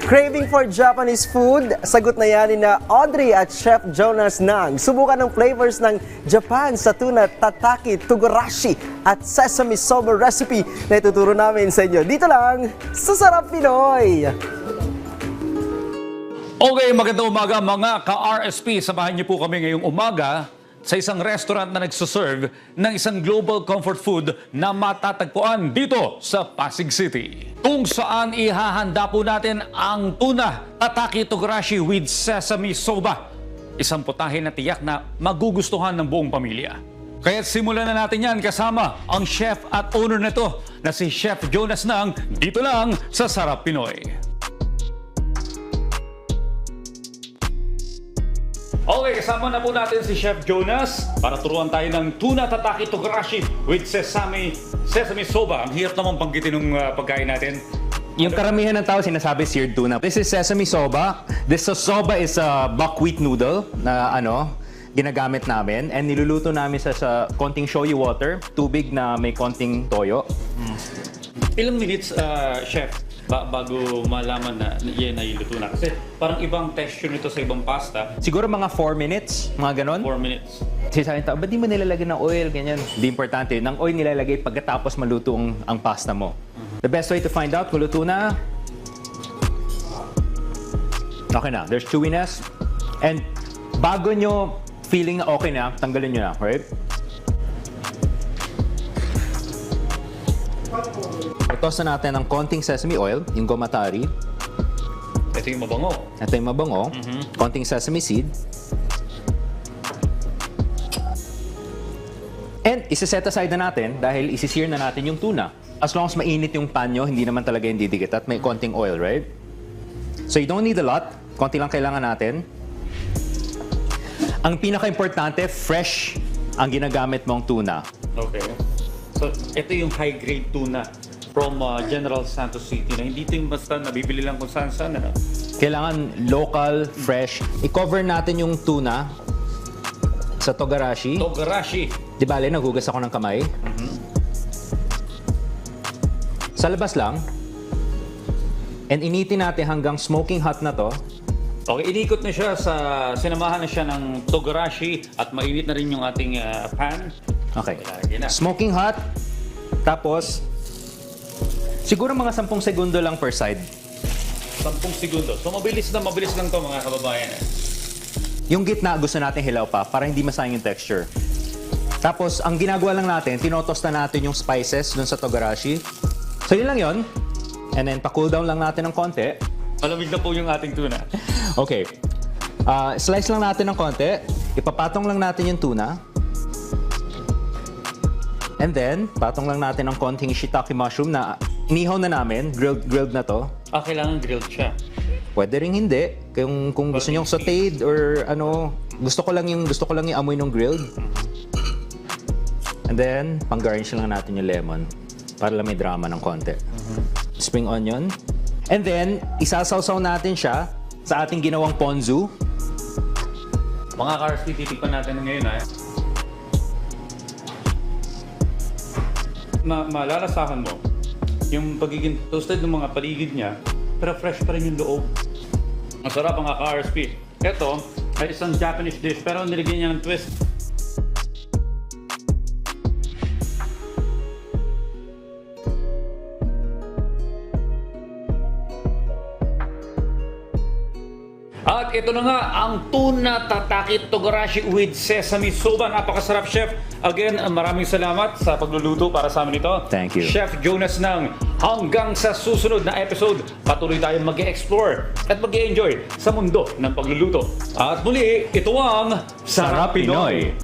Craving for Japanese food? Sagot na yan ni na Audrey at Chef Jonas Nang. Subukan ng flavors ng Japan sa tuna tataki, togarashi at sesame soba recipe na ituturo namin sa inyo. Dito lang sa Sarap Pinoy! Okay, magandang umaga mga ka-RSP. Samahan niyo po kami ngayong umaga sa isang restaurant na nagsuserve ng isang global comfort food na matatagpuan dito sa Pasig City. Kung saan ihahanda po natin ang tuna tataki togarashi with sesame soba. Isang putahe na tiyak na magugustuhan ng buong pamilya. Kaya simulan na natin yan kasama ang chef at owner nito na si Chef Jonas Nang dito lang sa Sarap Pinoy. Okay, kasama na po natin si Chef Jonas para turuan tayo ng tuna tataki togarashi with sesame soba. Ang hirap naman banggitin ng pagkain natin. Yung karamihan ng tao sinasabi seared tuna. This is sesame soba. This soba is a buckwheat noodle na ginagamit namin and niluluto namin sa konting shoyu water, tubig na may konting toyo. Ilang minutes, Chef, bago malaman na yan ay luto na? Kasi parang ibang texture nito sa ibang pasta. Siguro mga 4 minutes, mga ganon. 4 minutes. Kasi sa akin tao, ba't di mo nilalagay ng oil, ganyan? Di importante. Ng oil nilalagay pagkatapos maluto ang pasta mo. The best way to find out kung luto na, okay na, there's chewiness. And bago nyo feeling na okay na, tanggalin nyo na, right? Itoss na natin ng konting sesame oil, yung gomatari. Ito yung mabango. Ito yung mabango. Konting sesame seed. And isi-set aside na natin dahil isi-sear na natin yung tuna. As long as mainit yung pan nyo, hindi naman talaga yung didikit at may konting oil, right? So you don't need a lot. Konti lang kailangan natin. Ang pinaka-importante, fresh ang ginagamit mong tuna. Okay. So, ito yung high-grade tuna from General Santos City na hindi ito yung basta nabibili lang kung saan-saan. Ano? Kailangan local, fresh. I-cover natin yung tuna sa togarashi. Togarashi. Di bale, naghugas ako ng kamay. Sa labas lang. And initin natin hanggang smoking hot na to. Okay, inikot na siya sinamahan na siya ng togarashi at mainit na rin yung ating pan. Okay. Lagyan na. Smoking hot. Tapos, siguro mga 10 segundo lang per side. 10 segundo. So mabilis lang to mga kababayan. Yung gitna gusto natin hilaw pa para hindi masayang yung texture. Tapos, ang ginagawa lang natin, tinotoast na natin yung spices dun sa togarashi. So, yun lang yun. And then, pa-cool down lang natin ng konti. Malamig na po yung ating tuna. Okay. Slice lang natin ng konti. Ipapatong lang natin yung tuna. And then, patong lang natin ng konting shiitake mushroom na inihaw na namin. Grilled na to. Kailangan grilled siya. Pwede rin hindi. Kung gusto niyo sauteed or ano, gusto ko lang yung amoy ng grilled. And then, pang-garnish lang natin yung lemon para lang may drama ng konti. Spring onion. And then, isasawsaw natin siya sa ating ginawang ponzu. Mga cars, titikpan natin ngayon malalasahan mo yung pagiging toasted ng mga paligid niya, pero fresh pa rin yung loob. Ang sarap mga ka-RSP. Ito ay isang Japanese dish pero nilagyan niya ng twist. At ito na nga ang tuna tataki togarashi with sesame soba. Napakasarap, Chef. Again, maraming salamat sa pagluluto para sa amin ito. Thank you. Chef Jonas Nang. Hanggang sa susunod na episode, patuloy tayong mag-explore at mag-enjoy sa mundo ng pagluluto. At muli, ito ang Sarap Pinoy.